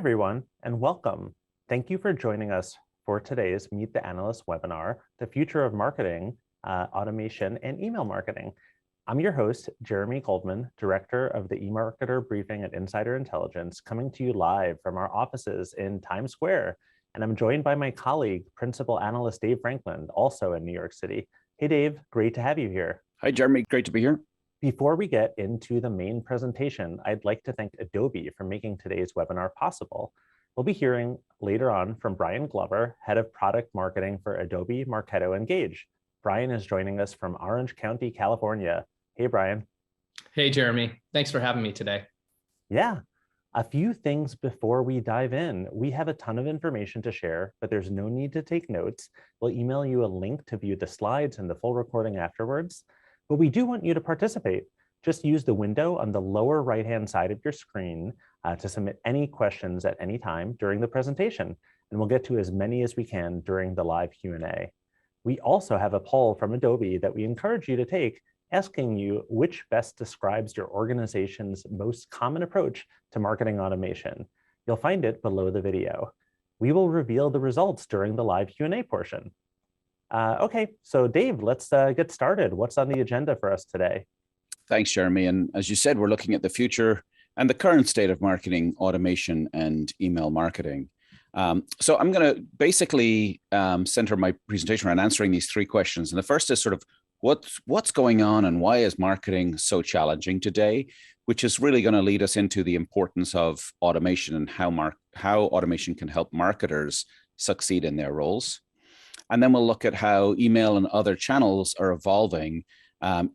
everyone, and welcome. Thank you for joining us for today's Meet the Analyst webinar, The Future of Marketing, Automation, and Email Marketing. I'm your host, Jeremy Goldman, Director of the eMarketer Briefing at Insider Intelligence, coming to you live from our offices in Times Square. And I'm joined by my colleague, Principal Analyst Dave Franklin, also in New York City. Hey, Dave, great to have you here. Hi, Jeremy, great to be here. Before we get into the main presentation, I'd like to thank Adobe for making today's webinar possible. We'll be hearing later on from Brian Glover, Head of Product Marketing for Adobe Marketo Engage. Brian is joining us from Orange County, California. Hey, Brian. Hey, Jeremy. Thanks for having me today. Yeah, a few things before we dive in. We have a ton of information to share, but there's no need to take notes. We'll email you a link to view the slides and the full recording afterwards. But we do want you to participate. Just use the window on the lower right-hand side of your screen to submit any questions at any time during the presentation, and we'll get to as many as we can during the live Q&A. We also have a poll from Adobe that we encourage you to take, asking you which best describes your organization's most common approach to marketing automation. You'll find it below the video. We will reveal the results during the live Q&A portion. Okay, so Dave, let's get started. What's on the agenda for us today? Thanks, Jeremy. And as you said, we're looking at the future and the current state of marketing, automation, and email marketing. So I'm going to basically center my presentation around answering these three questions. And the first is sort of what's going on and why is marketing so challenging today, which is really going to lead us into the importance of automation and how automation can help marketers succeed in their roles. And then we'll look at how email and other channels are evolving.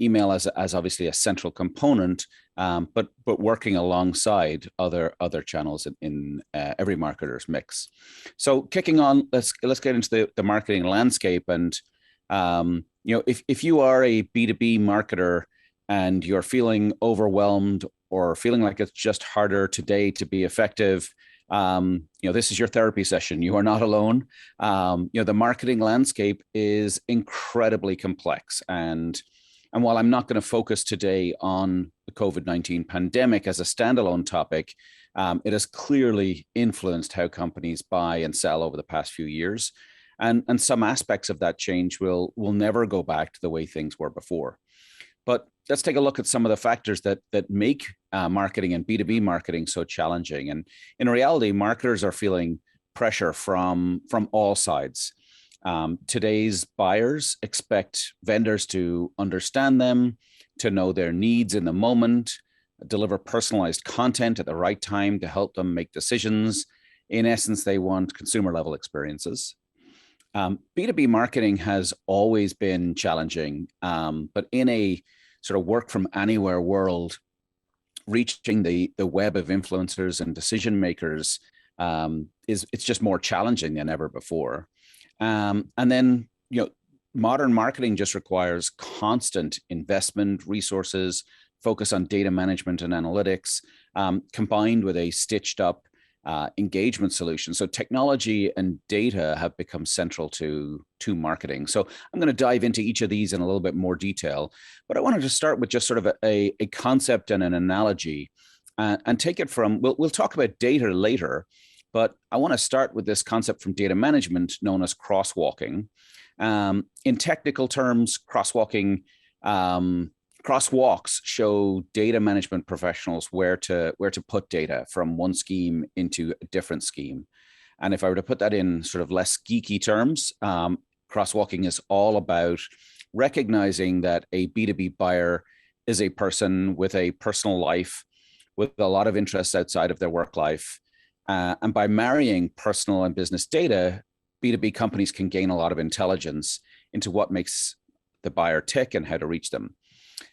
Email as obviously a central component, but working alongside other channels in every marketer's mix. So kicking on, let's get into the marketing landscape. And if you are a B2B marketer and you're feeling overwhelmed or feeling like it's just harder today to be effective, this is your therapy session. You are not alone. The marketing landscape is incredibly complex. And while I'm not going to focus today on the COVID-19 pandemic as a standalone topic, it has clearly influenced how companies buy and sell over the past few years. And some aspects of that change will never go back to the way things were before. But let's take a look at some of the factors that make marketing and B2B marketing so challenging. And in reality, marketers are feeling pressure from all sides. Today's buyers expect vendors to understand them, to know their needs in the moment, deliver personalized content at the right time to help them make decisions. In essence, they want consumer level experiences. B2B marketing has always been challenging, but in a sort of work from anywhere world, reaching the web of influencers and decision makers it's just more challenging than ever before. And then modern marketing just requires constant investment, resources, focus on data management and analytics, combined with a stitched up engagement solution. So technology and data have become central to marketing. So I'm going to dive into each of these in a little bit more detail, but I wanted to start with just sort of a concept and an analogy and take it from, we'll talk about data later, but I want to start with this concept from data management known as crosswalking. In technical terms, crosswalks show data management professionals where to put data from one scheme into a different scheme. And if I were to put that in sort of less geeky terms, crosswalking is all about recognizing that a B2B buyer is a person with a personal life, with a lot of interests outside of their work life. And by marrying personal and business data, B2B companies can gain a lot of intelligence into what makes the buyer tick and how to reach them.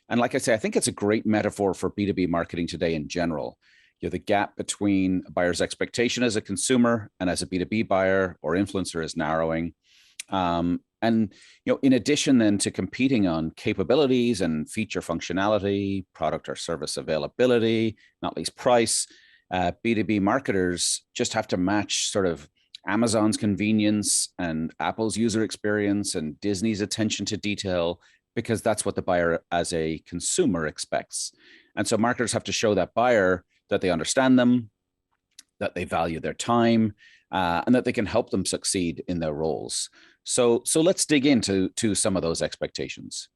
And like I say, I think it's a great metaphor for B2B marketing today in general. The gap between a buyer's expectation as a consumer and as a B2B buyer or influencer is narrowing. And in addition then to competing on capabilities and feature functionality, product or service availability, not least price, B2B marketers just have to match sort of Amazon's convenience and Apple's user experience and Disney's attention to detail, because that's what the buyer as a consumer expects. And so marketers have to show that buyer that they understand them, that they value their time, and that they can help them succeed in their roles. So let's dig into some of those expectations.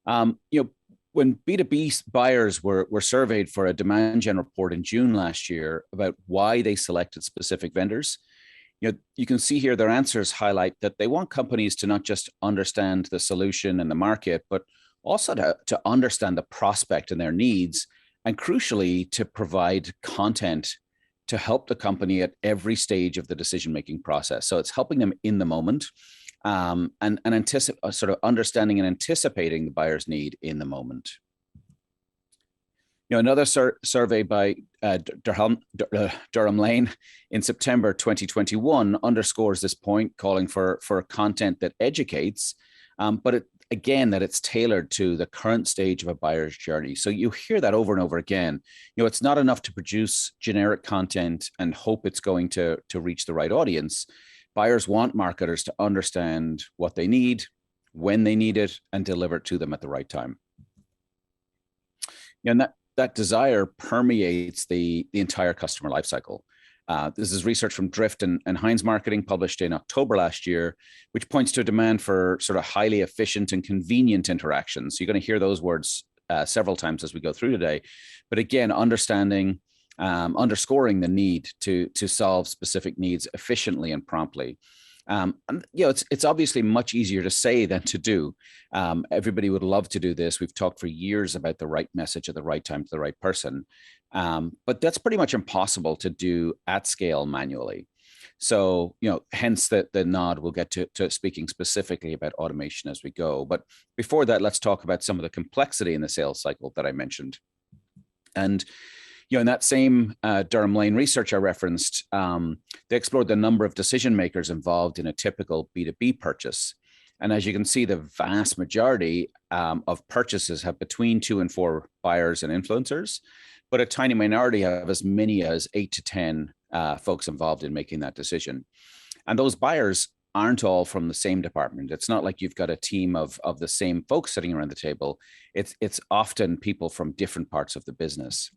When B2B buyers were surveyed for a demand gen report in June last year about why they selected specific vendors, you can see here their answers highlight that they want companies to not just understand the solution and the market, but also to understand the prospect and their needs, and crucially, to provide content to help the company at every stage of the decision-making process. So it's helping them in the moment, and sort of understanding and anticipating the buyer's need in the moment. Another survey by Durham Lane in September 2021 underscores this point, calling for content that educates, but again, that it's tailored to the current stage of a buyer's journey. So you hear that over and over again. It's not enough to produce generic content and hope it's going to reach the right audience. Buyers want marketers to understand what they need, when they need it, and deliver it to them at the right time. And that desire permeates the entire customer lifecycle. This is research from Drift and Heinz Marketing, published in October last year, which points to a demand for sort of highly efficient and convenient interactions. So you're going to hear those words several times as we go through today. But again, understanding, underscoring the need to solve specific needs efficiently and promptly. And it's obviously much easier to say than to do. Everybody would love to do this. We've talked for years about the right message at the right time to the right person. But that's pretty much impossible to do at scale manually. So, hence the nod. We'll get to speaking specifically about automation as we go. But before that, let's talk about some of the complexity in the sales cycle that I mentioned. And in that same Durham Lane research I referenced, they explored the number of decision makers involved in a typical B2B purchase. And as you can see, the vast majority of purchases have between 2 and 4 buyers and influencers, but a tiny minority have as many as 8 to 10 folks involved in making that decision. And those buyers aren't all from the same department. It's not like you've got a team of the same folks sitting around the table. It's often people from different parts of the business.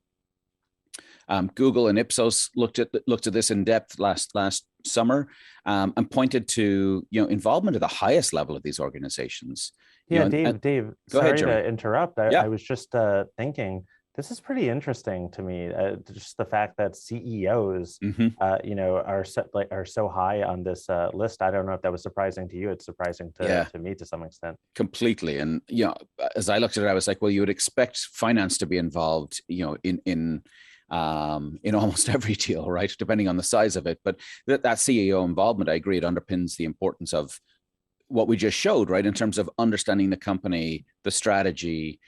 Google and Ipsos looked at this in depth last summer, and pointed to involvement at the highest level of these organizations. Yeah, Dave. Sorry to interrupt. I was just thinking, this is pretty interesting to me. Just the fact that CEOs, are so high on this list. I don't know if that was surprising to you. It's surprising to me to some extent. Completely. And as I looked at it, I was like, well, you would expect finance to be involved, in almost every deal, right? Depending on the size of it. But that CEO involvement, I agree, it underpins the importance of what we just showed, right? In terms of understanding the company, the strategy,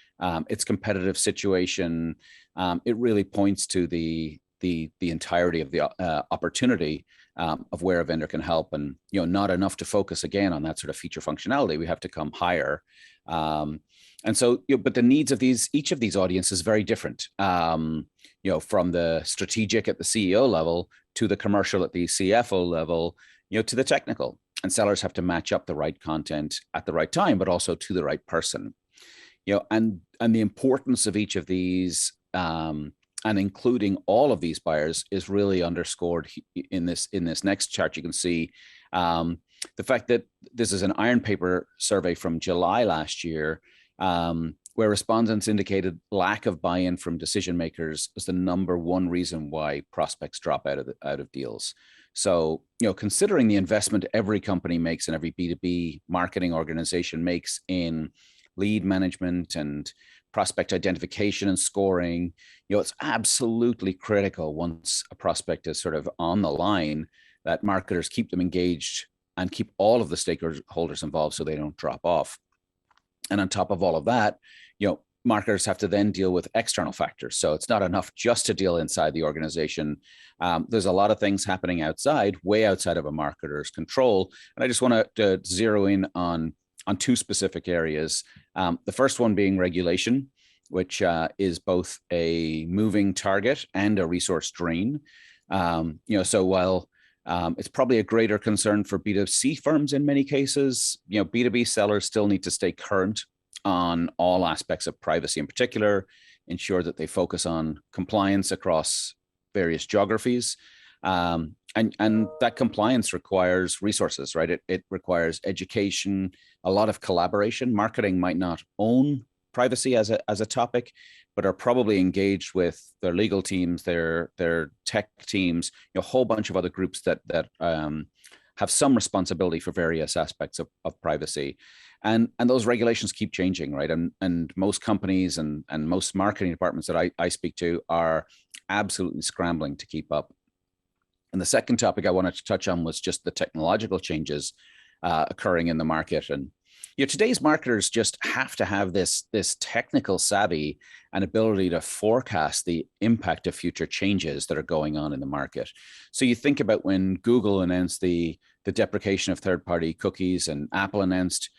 its competitive situation. It really points to the entirety of the opportunity of where a vendor can help, and not enough to focus again on that sort of feature functionality. We have to come higher. And so, but the needs of each of these audiences is very different. From the strategic at the CEO level to the commercial at the CFO level, to the technical. And sellers have to match up the right content at the right time, but also to the right person. And the importance of each of these, and including all of these buyers, is really underscored in this next chart. You can see the fact that this is an Iron Paper survey from July last year, where respondents indicated lack of buy-in from decision makers is the #1 reason why prospects drop out of deals. So, considering the investment every company makes and every B2B marketing organization makes in lead management and prospect identification and scoring, it's absolutely critical once a prospect is sort of on the line that marketers keep them engaged and keep all of the stakeholders involved so they don't drop off. And on top of all of that, marketers have to then deal with external factors. So it's not enough just to deal inside the organization. There's a lot of things happening outside, way outside of a marketer's control. And I just want to zero in on 2 specific areas. The first one being regulation, which is both a moving target and a resource drain. So while it's probably a greater concern for B2C firms in many cases, B2B sellers still need to stay current on all aspects of privacy in particular, ensure that they focus on compliance across various geographies. And that compliance requires resources, right? It requires education, a lot of collaboration. Marketing might not own privacy as a topic, but are probably engaged with their legal teams, their tech teams, a whole bunch of other groups that have some responsibility for various aspects of privacy. And those regulations keep changing, right? And most companies and most marketing departments that I speak to are absolutely scrambling to keep up. And the second topic I wanted to touch on was just the technological changes occurring in the market. And today's marketers just have to have this technical savvy and ability to forecast the impact of future changes that are going on in the market. So you think about when Google announced the deprecation of third-party cookies, and Apple announced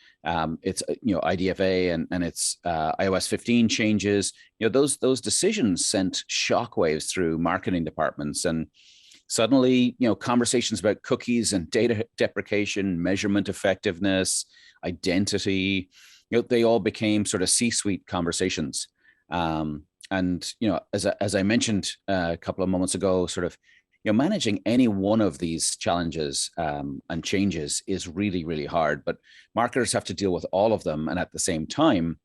its IDFA and its iOS 15 changes. Those decisions sent shockwaves through marketing departments, and suddenly, conversations about cookies and data deprecation, measurement effectiveness, identity, they all became sort of C-suite conversations. And as I mentioned a couple of moments ago, sort of, managing any one of these challenges and changes is really, really hard. But marketers have to deal with all of them and at the same time.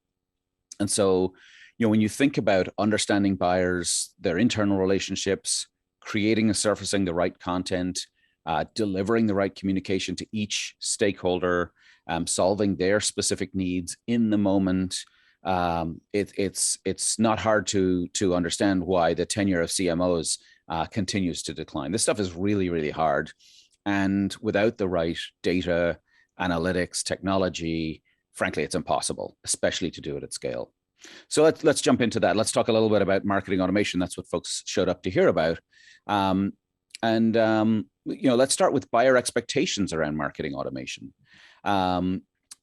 And so, when you think about understanding buyers, their internal relationships, creating and surfacing the right content, delivering the right communication to each stakeholder, solving their specific needs in the moment. It's not hard to understand why the tenure of CMOs continues to decline. This stuff is really, really hard. And without the right data, analytics, technology, frankly, it's impossible, especially to do it at scale. So let's jump into that. Let's talk a little bit about marketing automation. That's what folks showed up to hear about. Let's start with buyer expectations around marketing automation.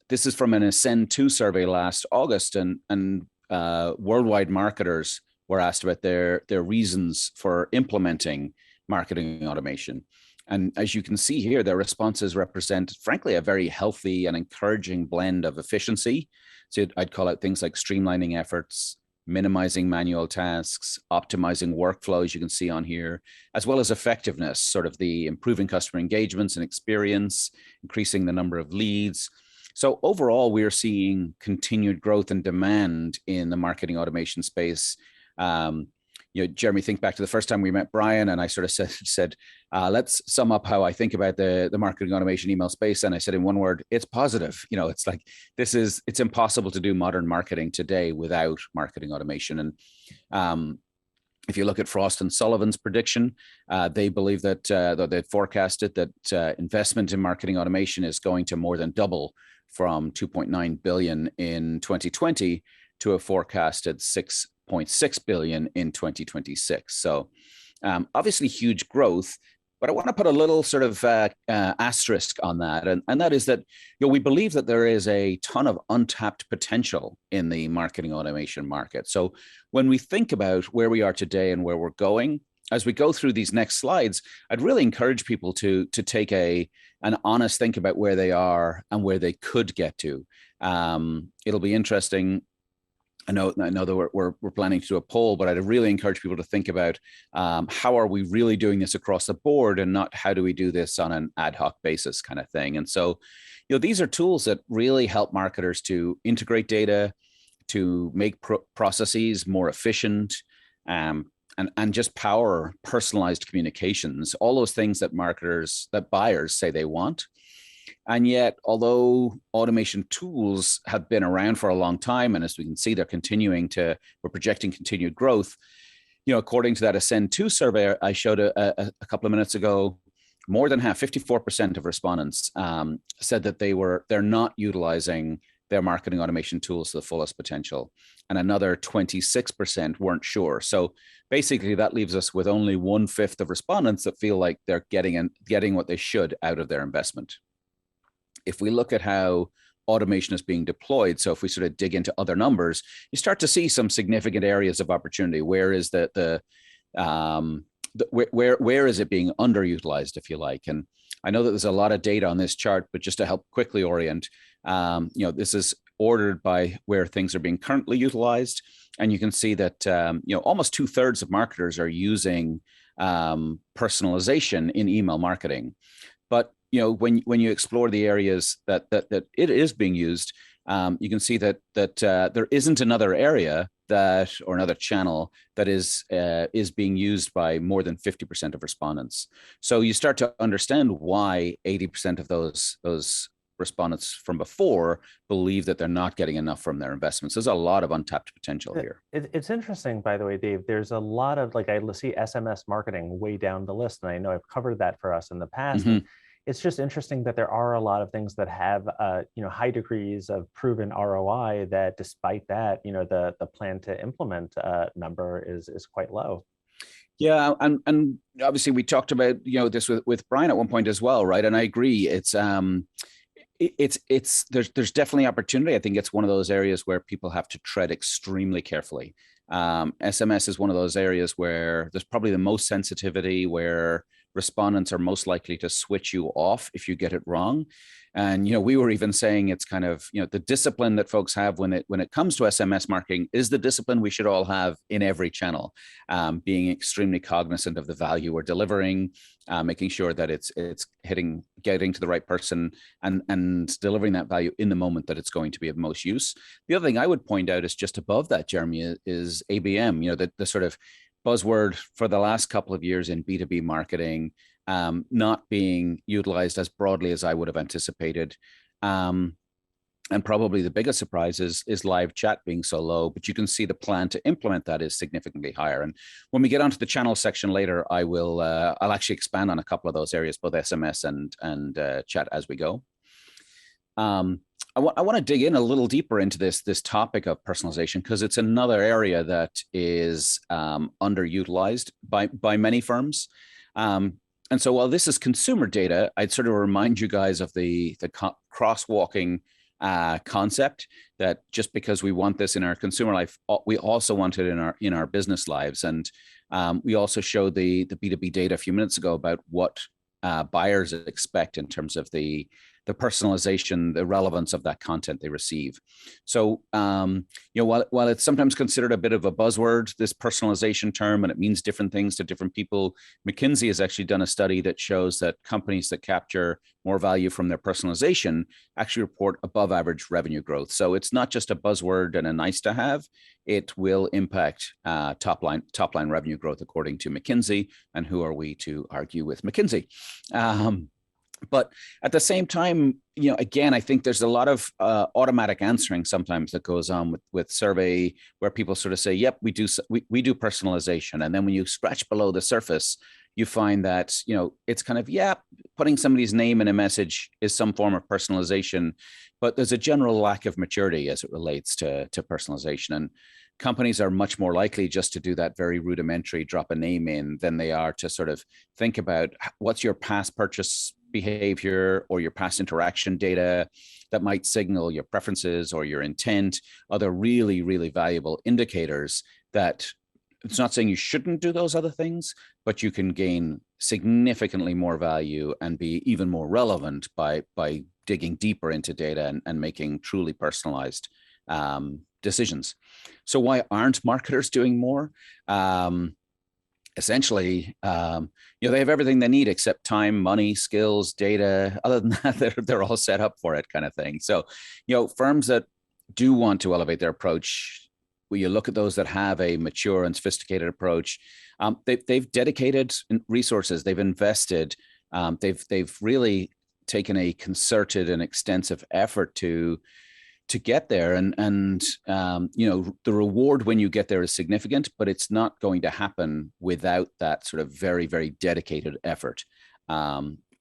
This is from an Ascend2 survey last August, and worldwide marketers were asked about their reasons for implementing marketing automation. And as you can see here, their responses represent, frankly, a very healthy and encouraging blend of efficiency. So I'd call out things like streamlining efforts, minimizing manual tasks, optimizing workflows, you can see on here, as well as effectiveness, sort of the improving customer engagements and experience, increasing the number of leads. So overall, we're seeing continued growth and demand in the marketing automation space. Jeremy, think back to the first time we met Brian, and I sort of said, let's sum up how I think about the marketing automation email space. And I said in one word, it's positive. It's like, it's impossible to do modern marketing today without marketing automation. And if you look at Frost & Sullivan's prediction, they believe that they forecasted that investment in marketing automation is going to more than double from 2.9 billion in 2020 to a forecasted 6.6 billion in 2026. So obviously huge growth, but I want to put a little sort of asterisk on that. And that is that we believe that there is a ton of untapped potential in the marketing automation market. So when we think about where we are today and where we're going, as we go through these next slides, I'd really encourage people to take an honest think about where they are and where they could get to. It'll be interesting. I know that we're planning to do a poll, but I'd really encourage people to think about how are we really doing this across the board, and not how do we do this on an ad hoc basis kind of thing. And so, these are tools that really help marketers to integrate data, to make processes more efficient, and just power personalized communications, all those things that buyers say they want. And yet, although automation tools have been around for a long time, and as we can see, we're projecting continued growth, according to that Ascend2 survey I showed a couple of minutes ago, more than half, 54% of respondents said that they're not utilizing their marketing automation tools to the fullest potential. And another 26% weren't sure. So basically that leaves us with only 1/5 of respondents that feel like they're getting what they should out of their investment. If we look at how automation is being deployed, so if we sort of dig into other numbers, you start to see some significant areas of opportunity. Where is where is it being underutilized, if you like? And I know that there's a lot of data on this chart, but just to help quickly orient, this is ordered by where things are being currently utilized, and you can see that almost 2/3 of marketers are using personalization in email marketing. But when you explore the areas that it is being used, you can see that there isn't another area or another channel that is being used by more than 50% of respondents. So you start to understand why 80% of those respondents from before believe that they're not getting enough from their investments. There's a lot of untapped potential here. It's interesting, by the way, Dave. There's a lot of, like, I see SMS marketing way down the list, and I know I've covered that for us in the past. Mm-hmm. It's just interesting that there are a lot of things that have high degrees of proven ROI that, despite that, the plan to implement number is quite low. Yeah, and obviously we talked about this with Brian at one point as well, right? And I agree. There's definitely opportunity. I think it's one of those areas where people have to tread extremely carefully. SMS is one of those areas where there's probably the most sensitivity, where respondents are most likely to switch you off if you get it wrong. And we were even saying it's kind of the discipline that folks have when it comes to SMS marketing is the discipline we should all have in every channel, being extremely cognizant of the value we're delivering, making sure that it's getting to the right person and delivering that value in the moment that it's going to be of most use. The other thing I would point out is just above that, Jeremy, is ABM. The sort of buzzword for the last couple of years in B2B marketing, not being utilized as broadly as I would have anticipated. And probably the biggest surprise is live chat being so low, but you can see the plan to implement that is significantly higher. And when we get onto the channel section later, I'll actually expand on a couple of those areas, both SMS and chat as we go. I want to dig in a little deeper into this topic of personalization, because it's another area that is underutilized by many firms. And so while this is consumer data, I'd sort of remind you guys of the crosswalking concept, that just because we want this in our consumer life, we also want it in our business lives. And we also showed the B2B data a few minutes ago about what buyers expect in terms of the personalization, the relevance of that content they receive. So, while it's sometimes considered a bit of a buzzword, this personalization term, and it means different things to different people, McKinsey has actually done a study that shows that companies that capture more value from their personalization actually report above average revenue growth. So it's not just a buzzword and a nice to have, it will impact top line revenue growth, according to McKinsey. And who are we to argue with McKinsey? But at the same time, again, I think there's a lot of automatic answering sometimes that goes on with survey, where people sort of say, yep, we do personalization. And then when you scratch below the surface, you find that, it's kind of, putting somebody's name in a message is some form of personalization, but there's a general lack of maturity as it relates to personalization. And companies are much more likely just to do that very rudimentary drop a name in than they are to sort of think about what's your past purchase behavior or your past interaction data that might signal your preferences or your intent. Other really, really valuable indicators that it's not saying you shouldn't do those other things, but you can gain significantly more value and be even more relevant by digging deeper into data and making truly personalized decisions. So why aren't marketers doing more? Essentially, they have everything they need except time, money, skills, data. Other than that, they're all set up for it, kind of thing. So, firms that do want to elevate their approach, when you look at those that have a mature and sophisticated approach, they've dedicated resources, they've invested, they've really taken a concerted and extensive effort to get there. And the reward when you get there is significant, but it's not going to happen without that sort of very, very dedicated effort.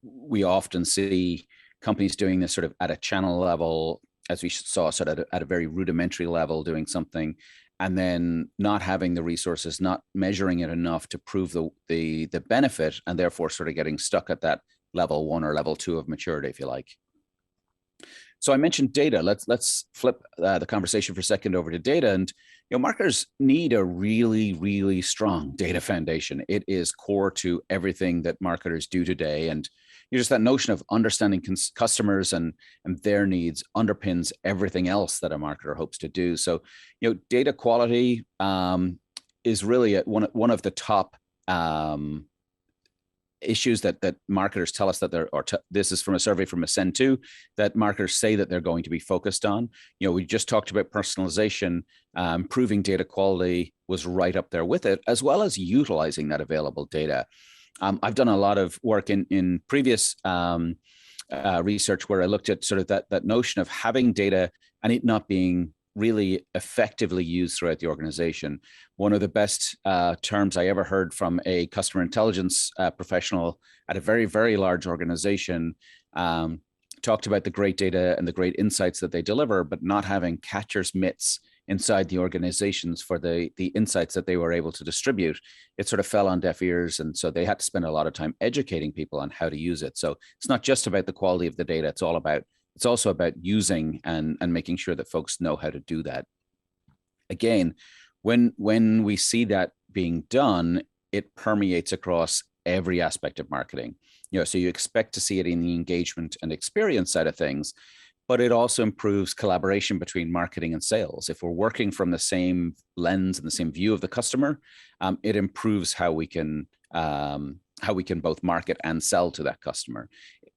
We often see companies doing this sort of at a channel level, as we saw sort of at a very rudimentary level, doing something, and then not having the resources, not measuring it enough to prove the benefit, and therefore sort of getting stuck at that level 1 or level 2 of maturity, if you like. So I mentioned data. Let's flip the conversation for a second over to data. And marketers need a really, really strong data foundation. It is core to everything that marketers do today. And just that notion of understanding customers and their needs underpins everything else that a marketer hopes to do. So data quality is really one of the top issues that marketers tell us that this is from a survey from Ascend2, that marketers say that they're going to be focused on. We just talked about personalization. Improving data quality was right up there with it, as well as utilizing that available data. I've done a lot of work in previous research where I looked at sort of that notion of having data and it not being really effectively used throughout the organization. One of the best terms I ever heard from a customer intelligence professional at a very, very large organization talked about the great data and the great insights that they deliver, but not having catcher's mitts inside the organizations for the insights that they were able to distribute. It sort of fell on deaf ears. And so they had to spend a lot of time educating people on how to use it. So it's not just about the quality of the data. It's also about using and making sure that folks know how to do that. Again, when we see that being done, it permeates across every aspect of marketing. So you expect to see it in the engagement and experience side of things, but it also improves collaboration between marketing and sales. If we're working from the same lens and the same view of the customer, it improves how we can both market and sell to that customer.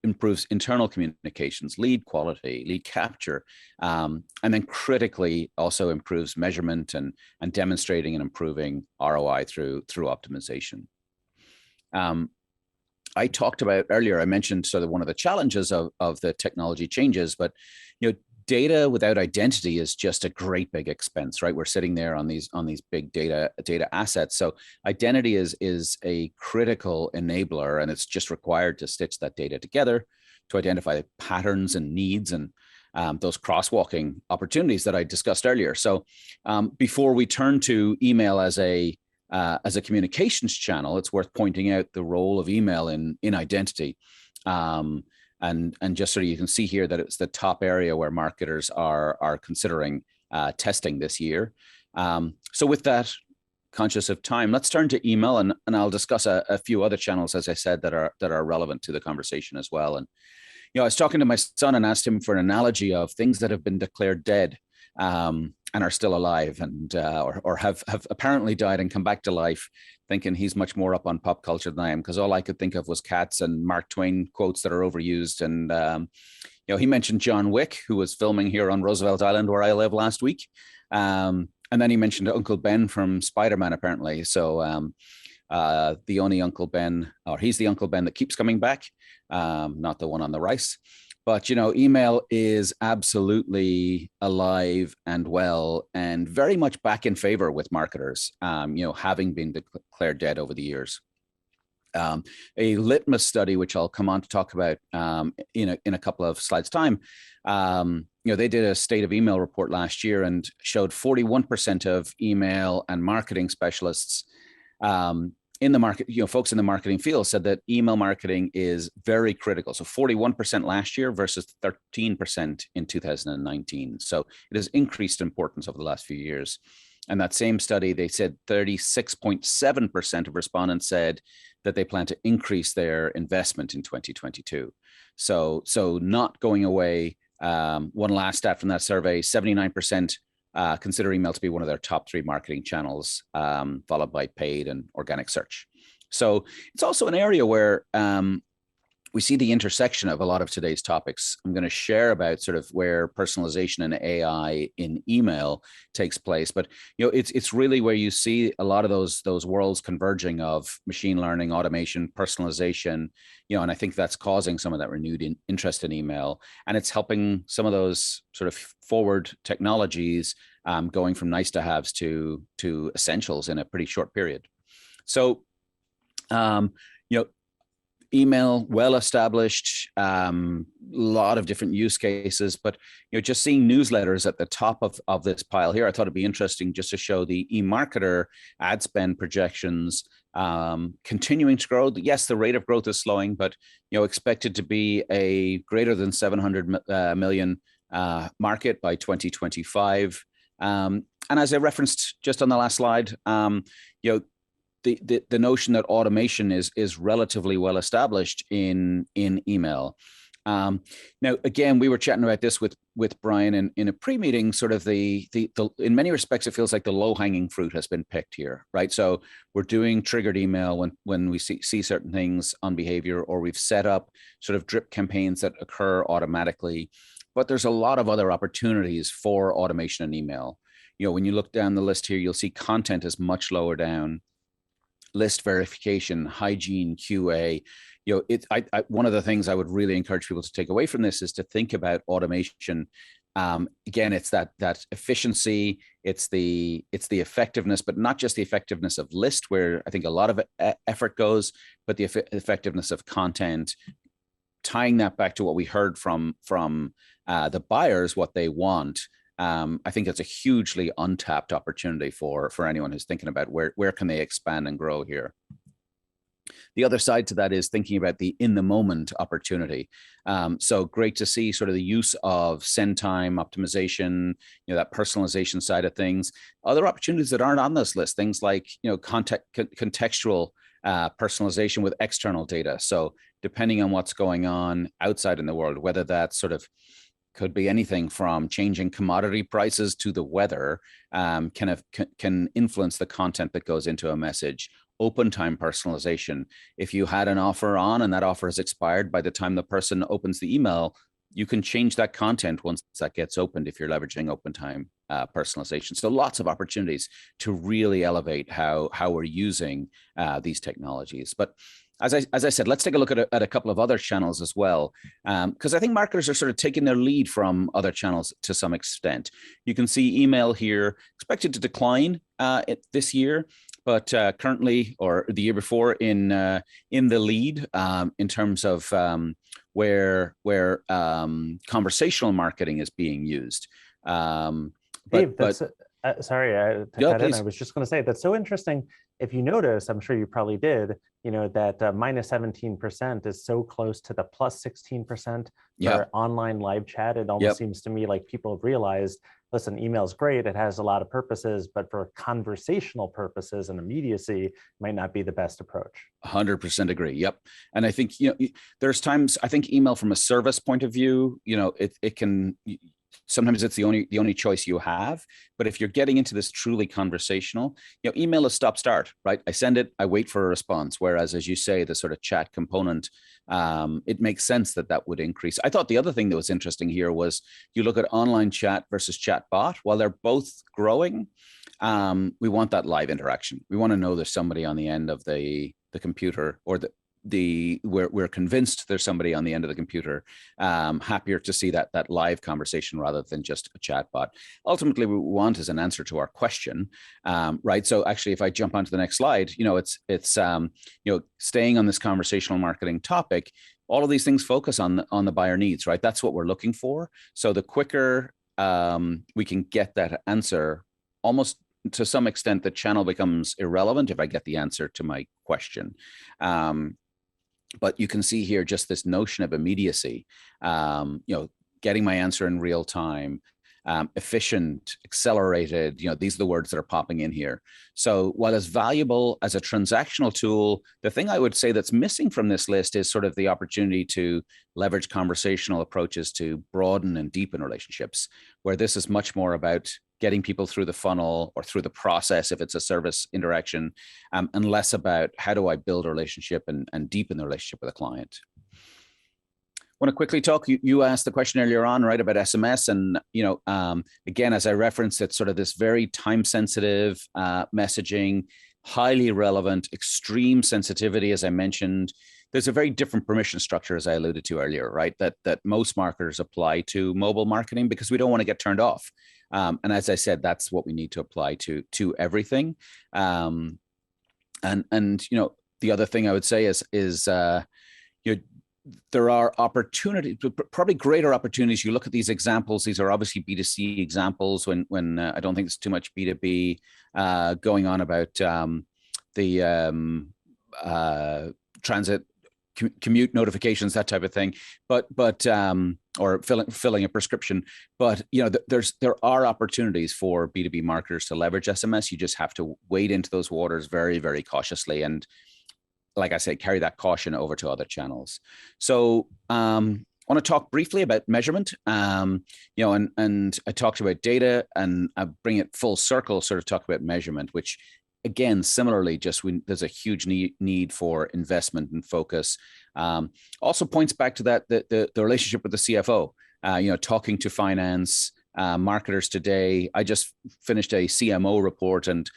Improves internal communications, lead quality, lead capture, and then critically also improves measurement and demonstrating and improving ROI through optimization. I talked about earlier, I mentioned sort of one of the challenges of the technology changes, but data without identity is just a great big expense, right? We're sitting there on these big data assets. So identity is a critical enabler, and it's just required to stitch that data together to identify patterns and needs and those crosswalking opportunities that I discussed earlier. So before we turn to email as a communications channel, it's worth pointing out the role of email in identity. And just so you can see here that it's the top area where marketers are considering testing this year. So with that, conscious of time, let's turn to email, and I'll discuss a few other channels, as I said, that are relevant to the conversation as well. And I was talking to my son and asked him for an analogy of things that have been declared dead and are still alive, and or have apparently died and come back to life, thinking he's much more up on pop culture than I am, because all I could think of was cats and Mark Twain quotes that are overused. And he mentioned John Wick, who was filming here on Roosevelt Island where I live last week, and then he mentioned Uncle Ben from Spider-Man, apparently. So the only Uncle Ben, or he's the Uncle Ben that keeps coming back, not the one on the rice. But, email is absolutely alive and well and very much back in favor with marketers, having been declared dead over the years. A litmus study, which I'll come on to talk about in a couple of slides' time, they did a state of email report last year and showed 41% of email and marketing specialists in the market, folks in the marketing field said that email marketing is very critical. So 41% last year versus 13% in 2019. So it has increased importance over the last few years. And that same study, they said 36.7% of respondents said that they plan to increase their investment in 2022. So not going away. One last stat from that survey, 79% consider email to be one of their top 3 marketing channels, followed by paid and organic search. So it's also an area where we see the intersection of a lot of today's topics. I'm going to share about sort of where personalization and AI in email takes place, but it's really where you see a lot of those worlds converging of machine learning, automation, personalization, and I think that's causing some of that renewed interest in email, and it's helping some of those sort of forward technologies going from nice to haves to essentials in a pretty short period. So, email, well established, lot of different use cases, but just seeing newsletters at the top of this pile here, I thought it'd be interesting just to show the eMarketer ad spend projections continuing to grow. Yes, the rate of growth is slowing, but expected to be a greater than 700 million market by 2025. And as I referenced just on the last slide, the notion that automation is relatively well established in email. Now, again, we were chatting about this with Brian in a pre-meeting. Sort of the in many respects, it feels like the low-hanging fruit has been picked here, right? So we're doing triggered email when we see certain things on behavior, or we've set up sort of drip campaigns that occur automatically. But there's a lot of other opportunities for automation in email. You know, when you look down the list here, you'll see content is much lower down. List verification, hygiene, QA. You know, one of the things I would really encourage people to take away from this is to think about automation. Again, it's that efficiency, it's the effectiveness, but not just the effectiveness of list, where I think a lot of effort goes, but the effectiveness of content. Tying that back to what we heard from the buyers, what they want. I think it's a hugely untapped opportunity for anyone who's thinking about where can they expand and grow here. The other side to that is thinking about the in the moment opportunity. So great to see sort of the use of send time optimization, you know, that personalization side of things. Other opportunities that aren't on this list, things like, you know, contextual personalization with external data. So depending on what's going on outside in the world, whether that's sort of could be anything from changing commodity prices to the weather, can influence the content that goes into a message. Open time personalization. If you had an offer on and that offer has expired by the time the person opens the email, you can change that content once that gets opened if you're leveraging open time personalization. So lots of opportunities to really elevate how we're using these technologies. But as I said, let's take a look at a couple of other channels as well, because I think marketers are sort of taking their lead from other channels to some extent. You can see email here expected to decline this year, but currently, or the year before, in the lead in terms of where conversational marketing is being used. Dave, sorry to cut in. Please. I was just going to say that's so interesting. If you notice, I'm sure you probably did, you know, that minus 17% is so close to the plus 16% for online live chat. It almost seems to me like people have realized, listen, email is great. It has a lot of purposes, but for conversational purposes and immediacy, might not be the best approach. 100% agree. Yep. And I think, you know, there's times, I think email from a service point of view, you know, it can, sometimes it's the only choice you have. But if you're getting into this truly conversational, you know, email is stop start, right? I send it, I wait for a response. Whereas, as you say, the sort of chat component, it makes sense that would increase. I thought the other thing that was interesting here was you look at online chat versus chat bot. While they're both growing, we want that live interaction. We want to know there's somebody on the end of the computer, or we're convinced there's somebody on the end of the computer. Happier to see that live conversation rather than just a chat bot. Ultimately, what we want is an answer to our question, right? So actually, if I jump onto the next slide, you know, it's you know, staying on this conversational marketing topic. All of these things focus on the buyer needs, right? That's what we're looking for. So the quicker we can get that answer, almost to some extent, the channel becomes irrelevant if I get the answer to my question. But you can see here just this notion of immediacy, you know, getting my answer in real time, efficient, accelerated, you know, these are the words that are popping in here. So while it's valuable as a transactional tool, the thing I would say that's missing from this list is sort of the opportunity to leverage conversational approaches to broaden and deepen relationships, where this is much more about getting people through the funnel or through the process if it's a service interaction, and less about how do I build a relationship and deepen the relationship with a client. I want to quickly talk, you asked the question earlier on, right, about SMS. And, you know, again, as I referenced, it's sort of this very time sensitive messaging, highly relevant, extreme sensitivity, as I mentioned. There's a very different permission structure, as I alluded to earlier, right, that most marketers apply to mobile marketing because we don't want to get turned off. And as I said, that's what we need to apply to everything. And you know, the other thing I would say is you know, there are opportunities, probably greater opportunities. You look at these examples; these are obviously B2C examples. When I don't think there's too much B2B going on about the transit commute notifications, that type of thing, but or filling a prescription. But you know, there are opportunities for B2B marketers to leverage SMS. You just have to wade into those waters very, very cautiously, and like I say, carry that caution over to other channels. So I want to talk briefly about measurement. And I talked about data, and I bring it full circle, sort of talk about measurement, which again, similarly, there's a huge need for investment and focus. Also points back to that the relationship with the CFO. Talking to finance marketers today. I just finished a CMO report, and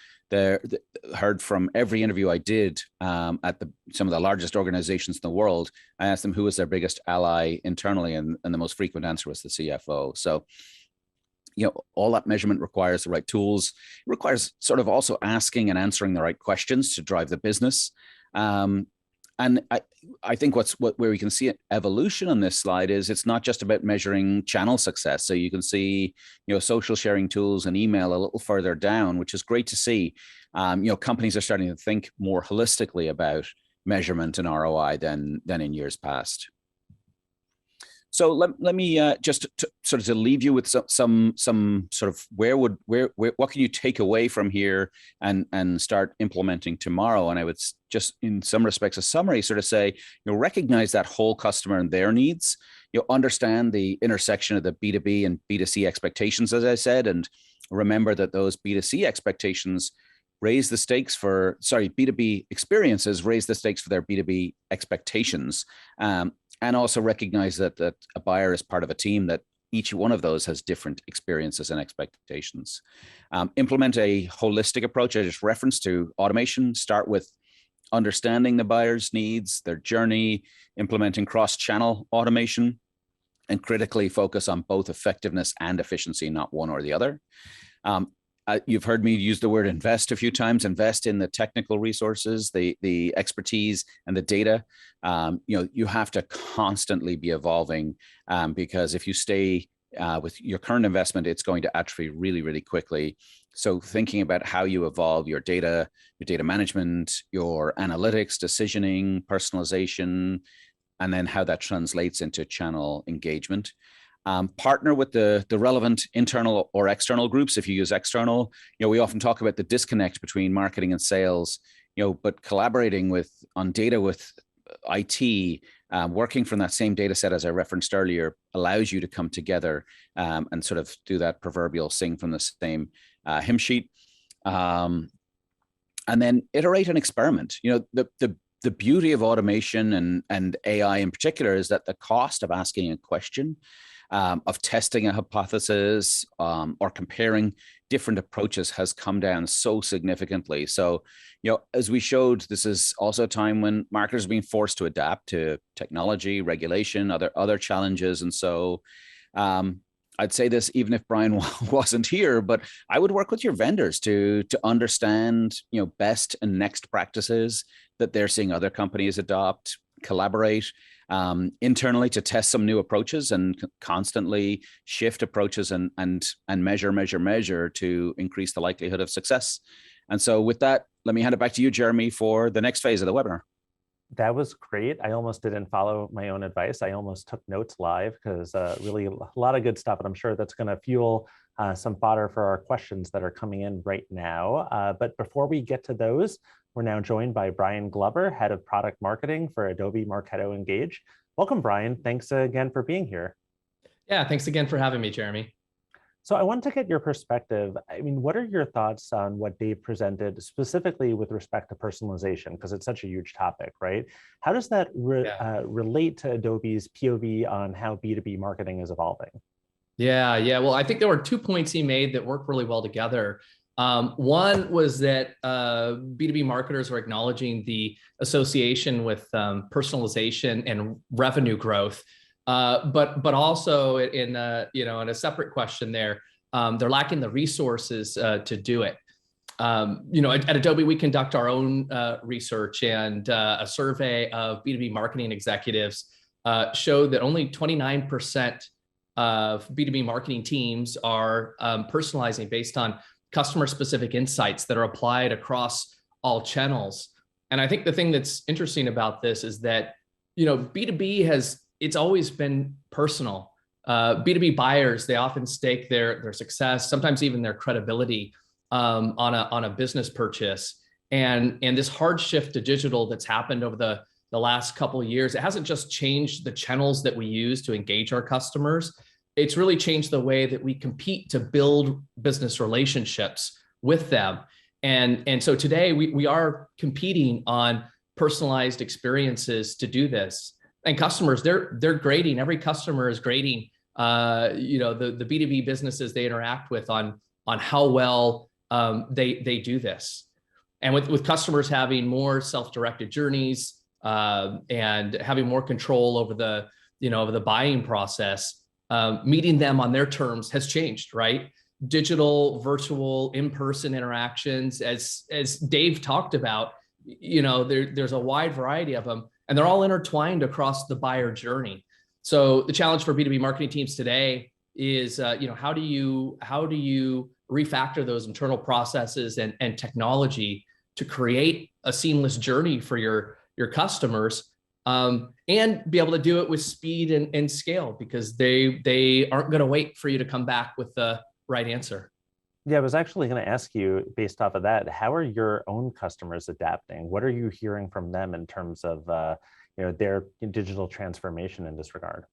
heard from every interview I did at some of the largest organizations in the world. I asked them who was their biggest ally internally, and the most frequent answer was the CFO. So, all that measurement requires the right tools. It requires sort of also asking and answering the right questions to drive the business. And I think where we can see evolution on this slide is it's not just about measuring channel success. So you can see, social sharing tools and email a little further down, which is great to see. Companies are starting to think more holistically about measurement and ROI than in years past. So let me just sort of to leave you with some sort of what can you take away from here and start implementing tomorrow? And I would just, in some respects, a summary, sort of say, recognize that whole customer and their needs. Understand the intersection of the B2B and B2C expectations, as I said, and remember that those B2C expectations raise the stakes for B2B experiences raise the stakes for their B2B expectations. And also recognize that a buyer is part of a team, that each one of those has different experiences and expectations. Implement a holistic approach. I just referenced to automation. Start with understanding the buyer's needs, their journey, implementing cross-channel automation, and critically focus on both effectiveness and efficiency, not one or the other. You've heard me use the word invest a few times. Invest in the technical resources, the expertise, and the data. You have to constantly be evolving, because if you stay with your current investment, it's going to atrophy really, really quickly. So thinking about how you evolve your data management, your analytics, decisioning, personalization, and then how that translates into channel engagement. Partner with the relevant internal or external groups. If you use external, we often talk about the disconnect between marketing and sales, but collaborating on data with IT, working from that same data set as I referenced earlier, allows you to come together and sort of do that proverbial sing from the same hymn sheet. And then iterate and experiment. The beauty of automation and AI in particular is that the cost of asking a question, of testing a hypothesis, or comparing different approaches has come down so significantly. So, as we showed, this is also a time when marketers are being forced to adapt to technology, regulation, other challenges. And so I'd say this even if Brian wasn't here, but I would work with your vendors to understand, best and next practices that they're seeing other companies adopt, collaborate internally to test some new approaches, and constantly shift approaches and measure to increase the likelihood of success. And so with that, let me hand it back to you, Jeremy, for the next phase of the webinar. That was great. I almost didn't follow my own advice. I almost took notes live because really a lot of good stuff. And I'm sure that's going to fuel some fodder for our questions that are coming in right now. But before we get to those, we're now joined by Brian Glover, Head of Product Marketing for Adobe Marketo Engage. Welcome, Brian. Thanks again for being here. Yeah, thanks again for having me, Jeremy. So I want to get your perspective. I mean, what are your thoughts on what Dave presented specifically with respect to personalization? Because it's such a huge topic, right? How does that relate to Adobe's POV on how B2B marketing is evolving? Yeah. Well, I think there were 2 points he made that work really well together. One was that B2B marketers are acknowledging the association with personalization and revenue growth. But also in a separate question there, they're lacking the resources to do it. At Adobe, we conduct our own research, and a survey of B2B marketing executives showed that only 29% of B2B marketing teams are personalizing based on customer-specific insights that are applied across all channels. And I think the thing that's interesting about this is that, B2B it's always been personal. B2B buyers, they often stake their success, sometimes even their credibility on a business purchase. And this hard shift to digital that's happened over the the last couple of years, it hasn't just changed the channels that we use to engage our customers. It's really changed the way that we compete to build business relationships with them. And so today we are competing on personalized experiences to do this. And customers, they're grading, every customer is grading the B2B businesses they interact with on how well they do this. And with customers having more self-directed journeys and having more control over the buying process, meeting them on their terms has changed, right? Digital, virtual, in-person interactions, as Dave talked about, there's a wide variety of them, and they're all intertwined across the buyer journey. So the challenge for B2B marketing teams today is, how do you refactor those internal processes and technology to create a seamless journey for your customers, and be able to do it with speed and scale, because they aren't going to wait for you to come back with the right answer. Yeah, I was actually going to ask you, based off of that, how are your own customers adapting? What are you hearing from them in terms of their digital transformation in this regard?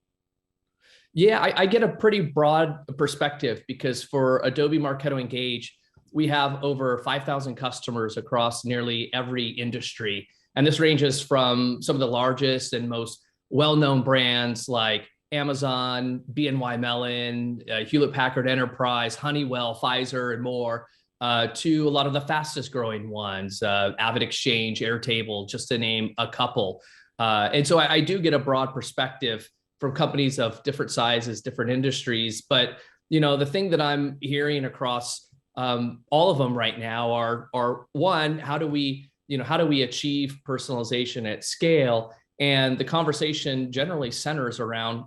Yeah, I get a pretty broad perspective, because for Adobe Marketo Engage, we have over 5,000 customers across nearly every industry. And this ranges from some of the largest and most well-known brands like Amazon, BNY Mellon, Hewlett-Packard Enterprise, Honeywell, Pfizer, and more, to a lot of the fastest growing ones, AvidXchange, Airtable, just to name a couple. And so I do get a broad perspective from companies of different sizes, different industries. But the thing that I'm hearing across all of them right now are one, how do we achieve personalization at scale? And the conversation generally centers around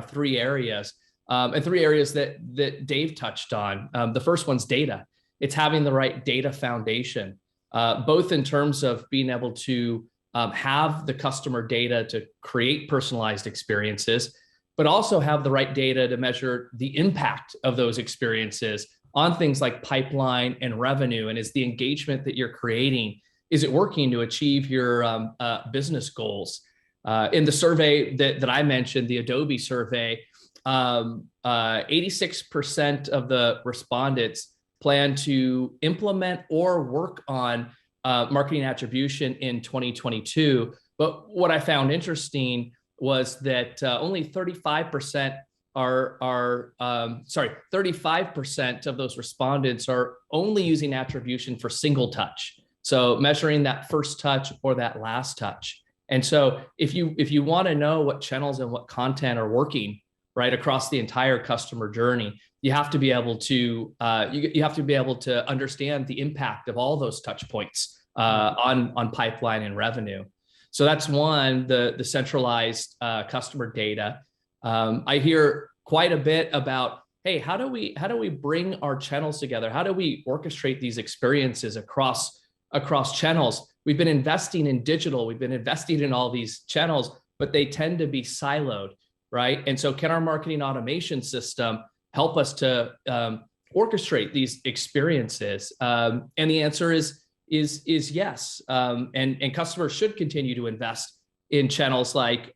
three areas, and three areas that Dave touched on. The first one's data. It's having the right data foundation, both in terms of being able to have the customer data to create personalized experiences, but also have the right data to measure the impact of those experiences on things like pipeline and revenue. And is the engagement that you're creating, is it working to achieve your business goals? In the survey that I mentioned, the Adobe survey, 86% of the respondents plan to implement or work on marketing attribution in 2022. But what I found interesting was that only 35% 35% of those respondents are only using attribution for single touch. So measuring that first touch or that last touch. And so if you want to know what channels and what content are working right across the entire customer journey, you have to be able to understand the impact of all those touch points on pipeline and revenue. So that's one, the centralized customer data. I hear quite a bit about, hey, how do we bring our channels together? How do we orchestrate these experiences across channels? We've been investing in digital, we've been investing in all these channels, but they tend to be siloed, right? And so can our marketing automation system help us to orchestrate these experiences? And the answer is yes. And customers should continue to invest in channels like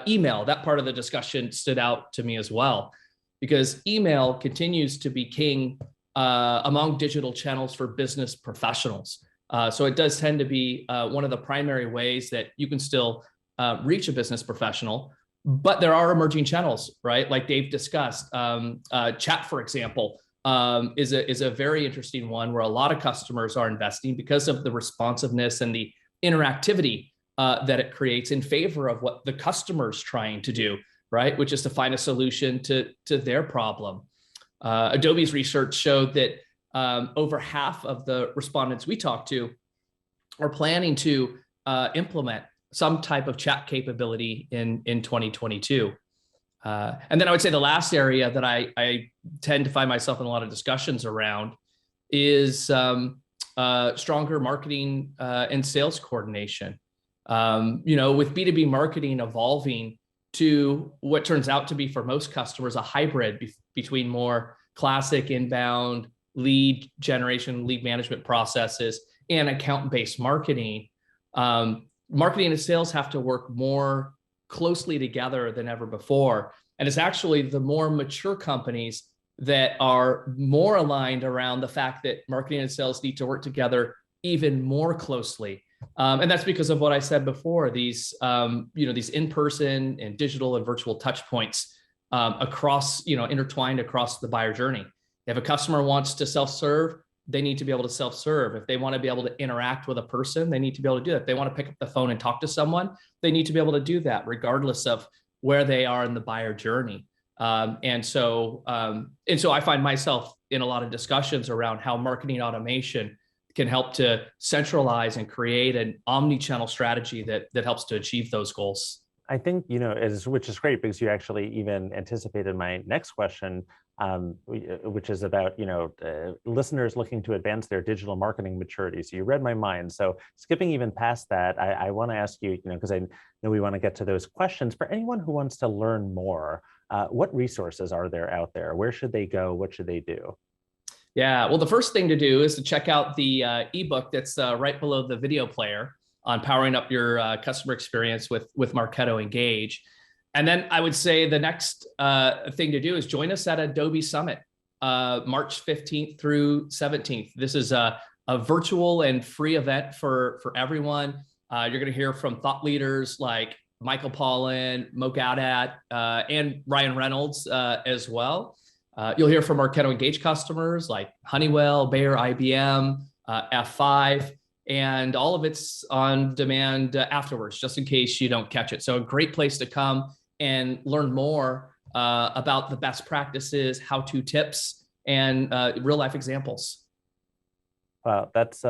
email. That part of the discussion stood out to me as well, because email continues to be king among digital channels for business professionals. So it does tend to be one of the primary ways that you can still reach a business professional, but there are emerging channels, right? Like Dave discussed, chat, for example, is a very interesting one where a lot of customers are investing because of the responsiveness and the interactivity that it creates in favor of what the customer's trying to do, right? Which is to find a solution to their problem. Adobe's research showed that over half of the respondents we talked to are planning to implement some type of chat capability in 2022. And then I would say the last area that I tend to find myself in a lot of discussions around is stronger marketing and sales coordination. With B2B marketing evolving to what turns out to be for most customers a hybrid between more classic inbound lead generation, lead management processes and account-based marketing. marketing and sales have to work more closely together than ever before. And it's actually the more mature companies that are more aligned around the fact that marketing and sales need to work together even more closely. And that's because of what I said before, these, these in-person and digital and virtual touch points across, intertwined across the buyer journey. If a customer wants to self-serve, they need to be able to self-serve. If they want to be able to interact with a person, they need to be able to do that. If they want to pick up the phone and talk to someone, they need to be able to do that regardless of where they are in the buyer journey. And so I find myself in a lot of discussions around how marketing automation can help to centralize and create an omni-channel strategy that helps to achieve those goals. I think, which is great because you actually even anticipated my next question, which is about, listeners looking to advance their digital marketing maturity. So you read my mind. So skipping even past that, I want to ask you, because I know we want to get to those questions. For anyone who wants to learn more, what resources are there out there? Where should they go? What should they do? Yeah, well, the first thing to do is to check out the ebook that's right below the video player on powering up your customer experience with Marketo Engage. And then I would say the next thing to do is join us at Adobe Summit, March 15th through 17th. This is a virtual and free event for everyone. You're going to hear from thought leaders like Michael Pollan, Mo Gaudat, and Ryan Reynolds as well. You'll hear from Marketo Engage customers like Honeywell, Bayer, IBM, F5, and all of it's on demand afterwards, just in case you don't catch it. So a great place to come and learn more about the best practices, how-to tips, and real-life examples. Wow, that's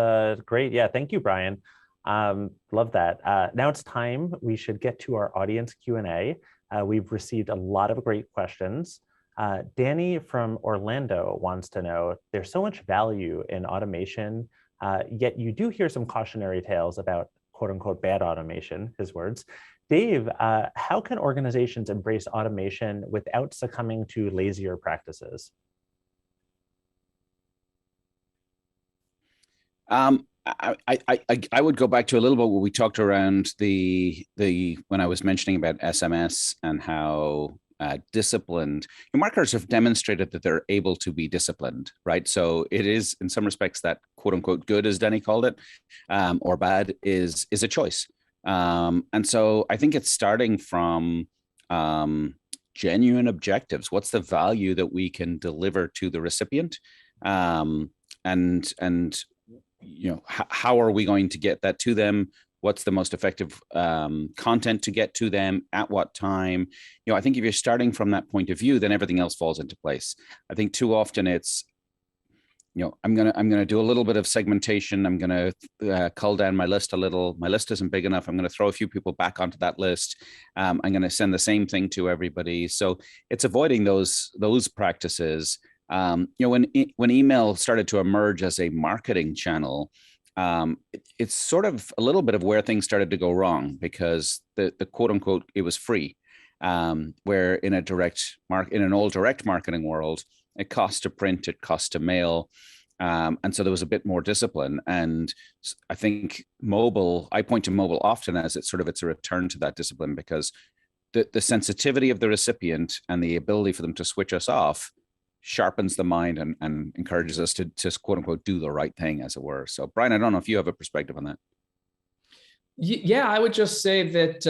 great. Yeah, thank you, Brian. Love that. Now it's time. We should get to our audience Q&A. We've received a lot of great questions. Danny from Orlando wants to know, there's so much value in automation, yet you do hear some cautionary tales about quote unquote bad automation, his words. Dave, how can organizations embrace automation without succumbing to lazier practices? I would go back to a little bit what we talked around when I was mentioning about SMS and how disciplined marketers have demonstrated that they're able to be disciplined, right? So it is in some respects that quote unquote good, as Danny called it, or bad is a choice. And so I think it's starting from genuine objectives. What's the value that we can deliver to the recipient? And how are we going to get that to them? What's the most effective content to get to them at what time? I think if you're starting from that point of view, then everything else falls into place. I think too often it's, I'm gonna do a little bit of segmentation. I'm gonna cull down my list a little. My list isn't big enough. I'm gonna throw a few people back onto that list. I'm gonna send the same thing to everybody. So it's avoiding those practices. When email started to emerge as a marketing channel, it's sort of a little bit of where things started to go wrong, because the quote unquote, it was free, where in an old direct marketing world, it cost to print, it cost to mail. And so there was a bit more discipline. And I think I point to mobile often as it's a return to that discipline, because the sensitivity of the recipient and the ability for them to switch us off sharpens the mind and encourages us to quote unquote do the right thing, as it were. So Brian, I don't know if you have a perspective on that. Yeah, I would just say that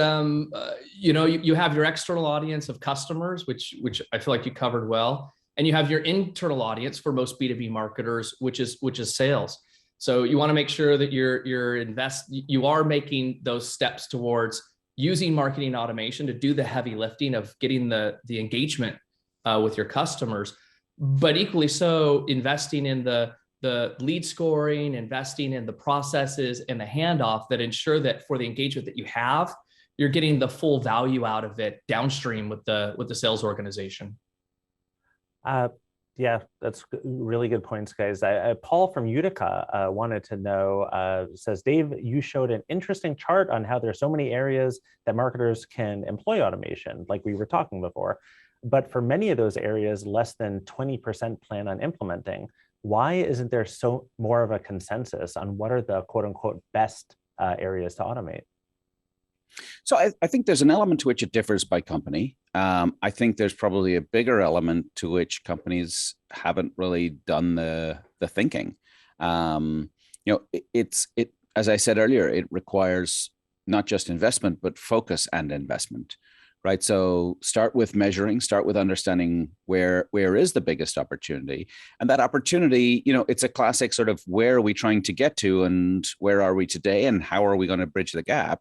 you have your external audience of customers, which I feel like you covered well, and you have your internal audience for most B2B marketers, which is sales. So you want to make sure that you are making those steps towards using marketing automation to do the heavy lifting of getting the engagement with your customers. But equally so, investing in the lead scoring, investing in the processes and the handoff that ensure that for the engagement that you have, you're getting the full value out of it downstream with the sales organization. Yeah, that's really good points, guys. Paul from Utica wanted to know, says, Dave, you showed an interesting chart on how there's so many areas that marketers can employ automation, like we were talking before. But for many of those areas, less than 20% plan on implementing. Why isn't there more of a consensus on what are the quote unquote best areas to automate? So I think there's an element to which it differs by company. I think there's probably a bigger element to which companies haven't really done the thinking. You know, it as I said earlier, it requires not just investment but focus and investment, right? So start with measuring, start with understanding where is the biggest opportunity, and that opportunity, you know, it's a classic sort of where are we trying to get to, and where are we today, and how are we going to bridge the gap.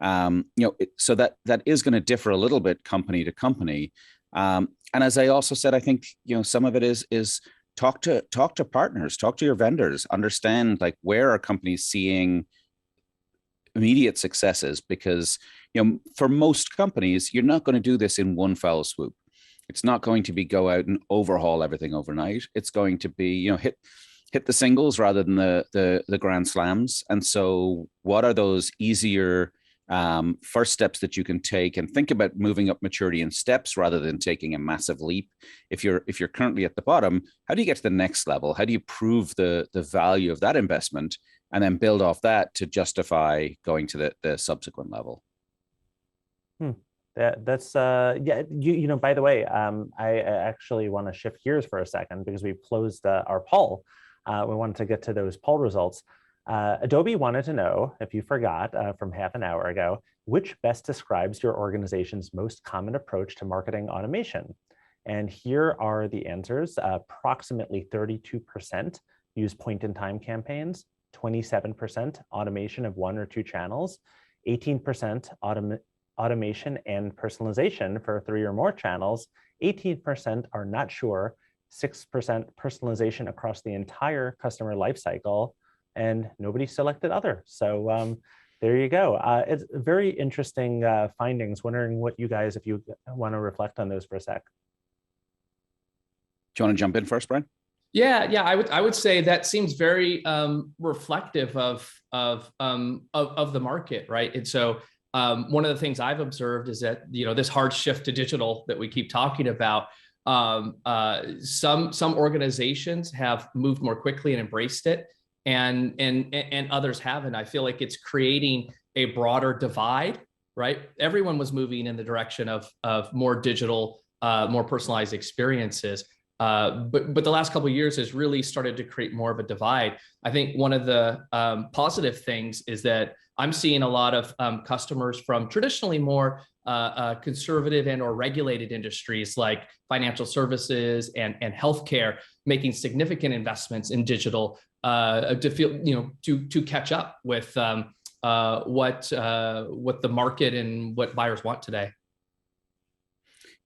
You know, so that is going to differ a little bit company to company. And as I also said, I think, you know, some of it is talk to partners, talk to your vendors, understand like where are companies seeing immediate successes, because, you know, for most companies, you're not going to do this in one foul swoop. It's not going to be go out and overhaul everything overnight. It's going to be, you know, hit the singles rather than the grand slams. And so what are those easier first steps that you can take, and think about moving up maturity in steps rather than taking a massive leap. If you're currently at the bottom, how do you get to the next level? How do you prove the value of that investment, and then build off that to justify going to the subsequent level? That's yeah. You know, by the way, I actually want to shift gears for a second because we've closed our poll. We wanted to get to those poll results. Adobe wanted to know, if you forgot from half an hour ago, which best describes your organization's most common approach to marketing automation. And here are the answers. Approximately 32% use point-in-time campaigns, 27% automation of 1 or 2 channels, 18% automation and personalization for 3 or more channels, 18% are not sure, 6% personalization across the entire customer lifecycle, and nobody selected other. So there you go. It's very interesting findings. Wondering what you guys, if you want to reflect on those for a sec. Do you want to jump in first, Brian? Yeah, I would say that seems very reflective of the market, right? And so one of the things I've observed is that, you know, this hard shift to digital that we keep talking about, some organizations have moved more quickly and embraced it, and others haven't. I feel like it's creating a broader divide, right? Everyone was moving in the direction of more digital, more personalized experiences. But the last couple of years has really started to create more of a divide. I think one of the positive things is that I'm seeing a lot of customers from traditionally more conservative and or regulated industries like financial services and healthcare making significant investments in digital to feel, you know, to catch up with what the market and what buyers want today.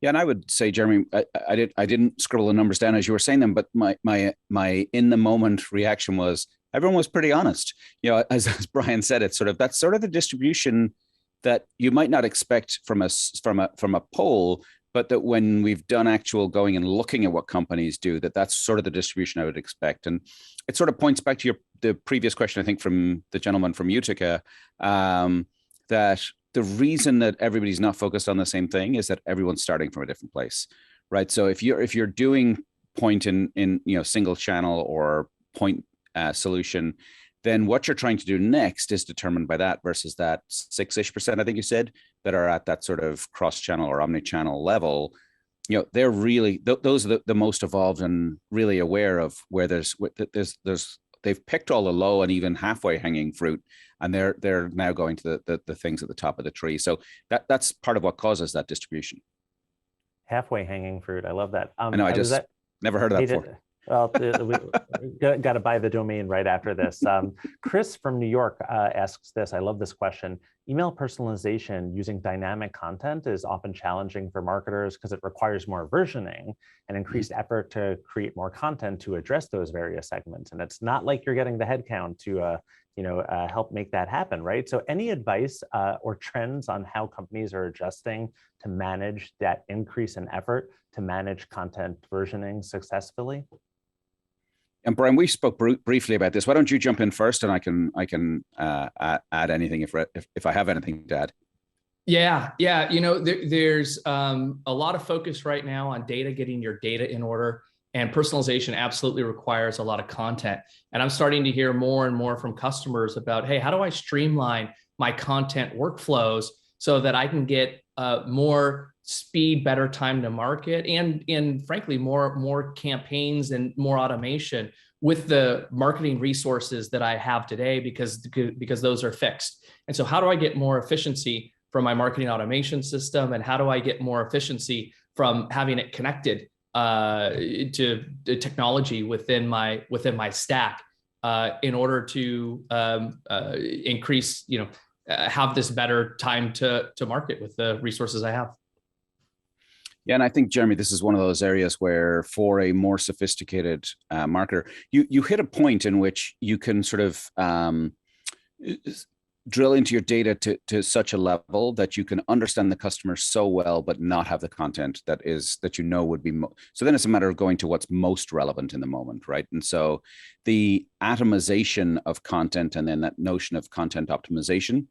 Yeah, and I would say, Jeremy, I didn't scribble the numbers down as you were saying them, but my in the moment reaction was everyone was pretty honest. You know, as Brian said, it's that's sort of the distribution that you might not expect from a poll, but that when we've done actual going and looking at what companies do, that's sort of the distribution I would expect. And it sort of points back to the previous question, I think, from the gentleman from Utica, that the reason that everybody's not focused on the same thing is that everyone's starting from a different place, right? So if you're doing point in you know, single channel or point solution, then what you're trying to do next is determined by that versus that 6-ish%, I think you said, that are at that sort of cross-channel or omni-channel level. You know, they're really, those are the most evolved and really aware of where they've picked all the low and even halfway hanging fruit, and they're now going to the things at the top of the tree. So that's part of what causes that distribution. Halfway hanging fruit. I love that. I know. I just never heard of that before. Well, we got to buy the domain right after this. Chris from New York asks this. I love this question. Email personalization using dynamic content is often challenging for marketers because it requires more versioning and increased effort to create more content to address those various segments. And it's not like you're getting the headcount to help make that happen, right? So any advice or trends on how companies are adjusting to manage that increase in effort to manage content versioning successfully? And Brian, we spoke briefly about this. Why don't you jump in first, and I can add anything if I have anything to add. Yeah. You know, there's a lot of focus right now on data, getting your data in order, and personalization absolutely requires a lot of content. And I'm starting to hear more and more from customers about, hey, how do I streamline my content workflows so that I can get more speed, better time to market, and frankly, more campaigns and more automation with the marketing resources that I have today, because those are fixed. And so how do I get more efficiency from my marketing automation system? And how do I get more efficiency from having it connected to technology within my stack in order to increase, have this better time to market with the resources I have? Yeah, and I think, Jeremy, this is one of those areas where, for a more sophisticated marketer, you hit a point in which you can sort of drill into your data to such a level that you can understand the customer so well, but not have the content that would be. So then it's a matter of going to what's most relevant in the moment, right? And so the atomization of content, and then that notion of content optimization,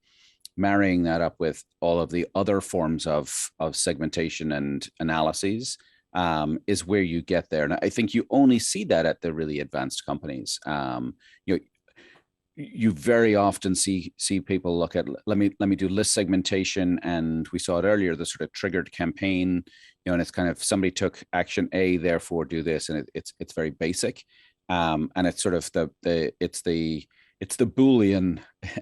marrying that up with all of the other forms of segmentation and analyses, is where you get there. And I think you only see that at the really advanced companies. You very often see people look at, let me do list segmentation, and we saw it earlier, the sort of triggered campaign, and it's kind of somebody took action A, therefore do this, and it's very basic, and it's sort of it's the Boolean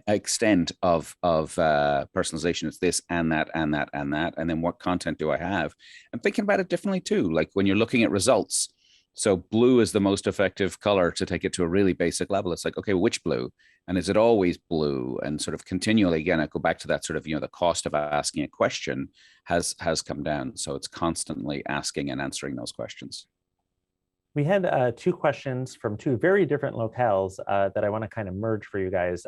extent of personalization. It's this and that and that and that, and then what content do I have? I'm thinking about it differently too. Like when you're looking at results, so blue is the most effective color to take it to a really basic level. It's like, okay, which blue? And is it always blue? And sort of continually, again, I go back to that sort of, the cost of asking a question has come down. So it's constantly asking and answering those questions. We had two questions from two very different locales that I want to kind of merge for you guys.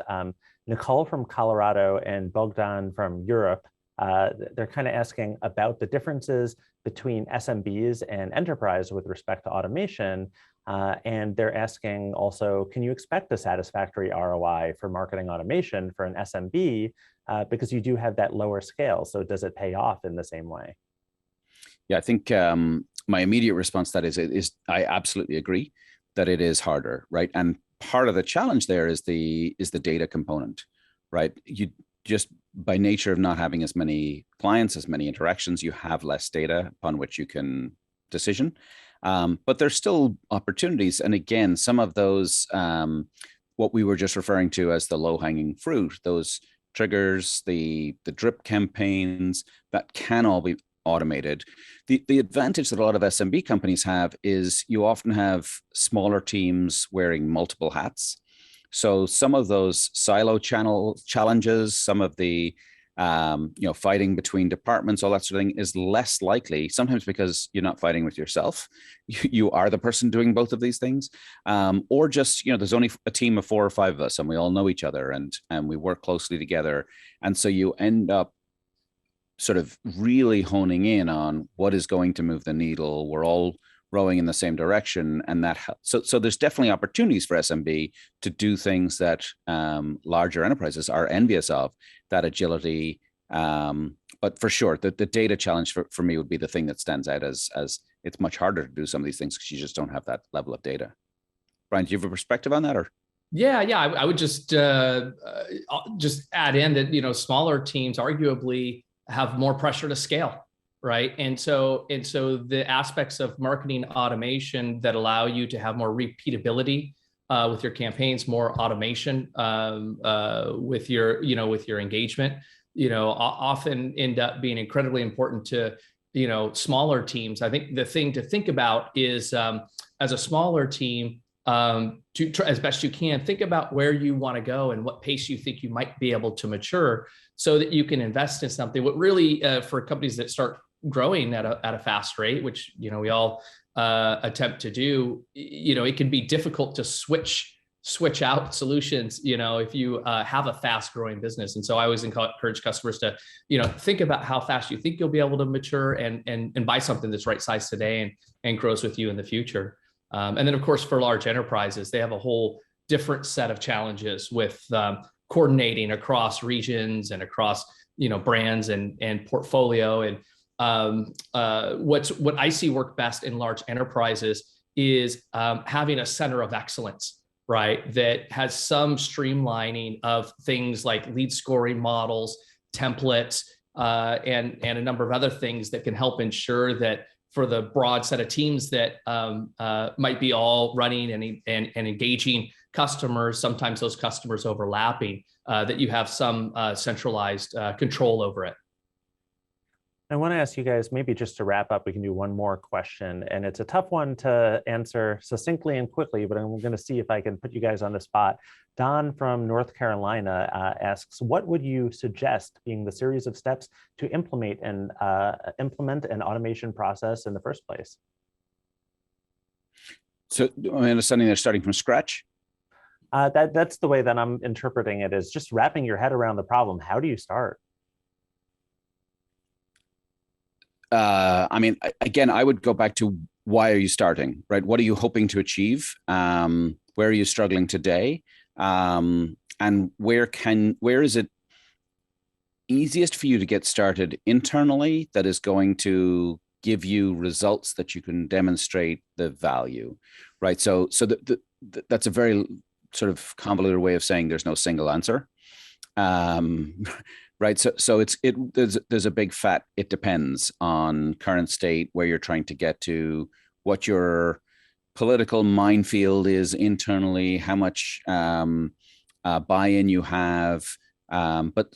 Nicole from Colorado and Bogdan from Europe. They're kind of asking about the differences between SMBs and enterprise with respect to automation. And they're asking also, can you expect a satisfactory ROI for marketing automation for an SMB? Because you do have that lower scale. So does it pay off in the same way? Yeah, I think my immediate response to that is I absolutely agree that it is harder, right? And part of the challenge there is the data component, right? You just, by nature of not having as many clients, as many interactions, you have less data upon which you can decision. But there's still opportunities. And again, some of those, what we were just referring to as the low-hanging fruit, those triggers, the drip campaigns, that can all be automated. The advantage that a lot of SMB companies have is you often have smaller teams wearing multiple hats. So some of those silo channel challenges, some of the fighting between departments, all that sort of thing is less likely, sometimes because you're not fighting with yourself. You are the person doing both of these things. Or just, there's only a team of 4 or 5 of us and we all know each other and we work closely together. And so you end up sort of really honing in on what is going to move the needle. We're all rowing in the same direction, and that so there's definitely opportunities for SMB to do things that larger enterprises are envious of, that agility. But for sure, the data challenge for me would be the thing that stands out as it's much harder to do some of these things because you just don't have that level of data. Brian, do you have a perspective on that, or? Yeah, I would just add in that smaller teams arguably have more pressure to scale, right? And so the aspects of marketing automation that allow you to have more repeatability with your campaigns, more automation with your engagement, often end up being incredibly important to smaller teams. I think the thing to think about is as a smaller team, to try as best you can, think about where you want to go and what pace you think you might be able to mature so that you can invest in something. What really, for companies that start growing at a fast rate, which, we all attempt to do, it can be difficult to switch out solutions, if you have a fast growing business. And so I always encourage customers to, think about how fast you think you'll be able to mature and buy something that's right sized today and grows with you in the future. And then, of course, for large enterprises, they have a whole different set of challenges with coordinating across regions and across, brands and portfolio. And what I see work best in large enterprises is having a center of excellence, right? That has some streamlining of things like lead scoring models, templates, and a number of other things that can help ensure that for the broad set of teams that might be all running and engaging customers, sometimes those customers overlapping, that you have some centralized control over it. I want to ask you guys, maybe just to wrap up, we can do one more question. And it's a tough one to answer succinctly and quickly, but I'm going to see if I can put you guys on the spot. Don from North Carolina asks, what would you suggest being the series of steps to implement an automation process in the first place? So I'm understanding they're starting from scratch? That's the way that I'm interpreting it, is just wrapping your head around the problem. How do you start? I mean, again, I would go back to why are you starting, right? What are you hoping to achieve? Where are you struggling today? And where is it easiest for you to get started internally that is going to give you results that you can demonstrate the value, right? So that's a very sort of convoluted way of saying there's no single answer. Right. So there's a big fat, it depends on current state, where you're trying to get to, what your political minefield is internally, how much buy-in you have. But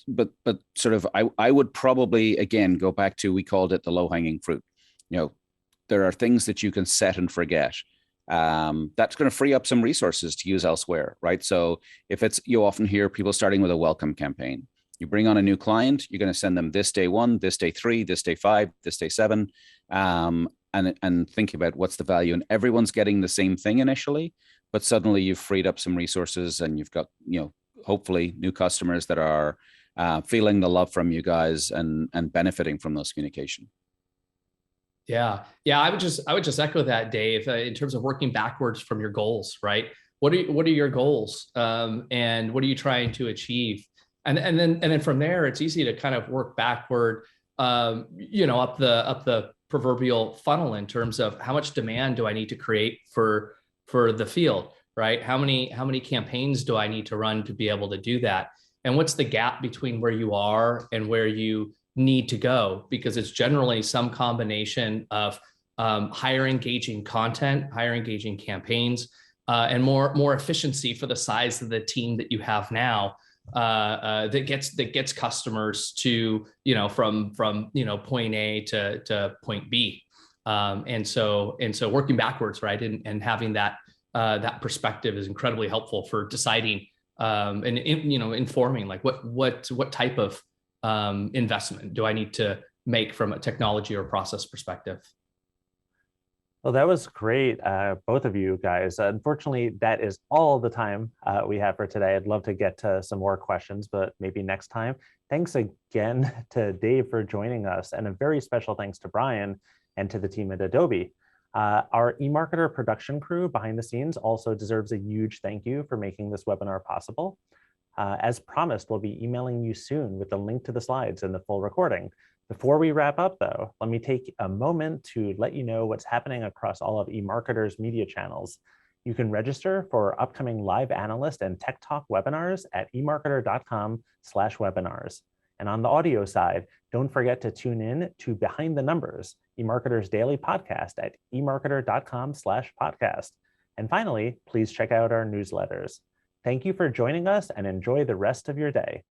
sort of, I would probably, again, go back to, we called it the low-hanging fruit. You know, there are things that you can set and forget. That's going to free up some resources to use elsewhere, right? So if it's, you often hear people starting with a welcome campaign. You bring on a new client, you're going to send them this day 1, this day 3, this day 5, this day 7, and think about what's the value. And everyone's getting the same thing initially, but suddenly you've freed up some resources and you've got, you know, hopefully new customers that are feeling the love from you guys and benefiting from those communication. Yeah. I would just echo that, Dave, in terms of working backwards from your goals, right? What are your goals? And what are you trying to achieve? And then from there, it's easy to kind of work backward, you know, up the proverbial funnel in terms of how much demand do I need to create for the field, right? How many campaigns do I need to run to be able to do that? And what's the gap between where you are and where you need to go? Because it's generally some combination of higher engaging content, higher engaging campaigns, and more efficiency for the size of the team that you have now. That gets customers to, you know, from you know, point A to point B, and so working backwards, right, and having that perspective is incredibly helpful for deciding and you know, informing like what type of investment do I need to make from a technology or process perspective. Well, that was great, both of you guys. Unfortunately, that is all the time we have for today. I'd love to get to some more questions, but maybe next time. Thanks again to Dave for joining us, and a very special thanks to Brian and to the team at Adobe. Our eMarketer production crew behind the scenes also deserves a huge thank you for making this webinar possible. As promised, we'll be emailing you soon with a link to the slides and the full recording. Before we wrap up, though, let me take a moment to let you know what's happening across all of eMarketer's media channels. You can register for upcoming live analyst and tech talk webinars at emarketer.com/webinars. And on the audio side, don't forget to tune in to Behind the Numbers, eMarketer's daily podcast at emarketer.com/podcast. And finally, please check out our newsletters. Thank you for joining us and enjoy the rest of your day.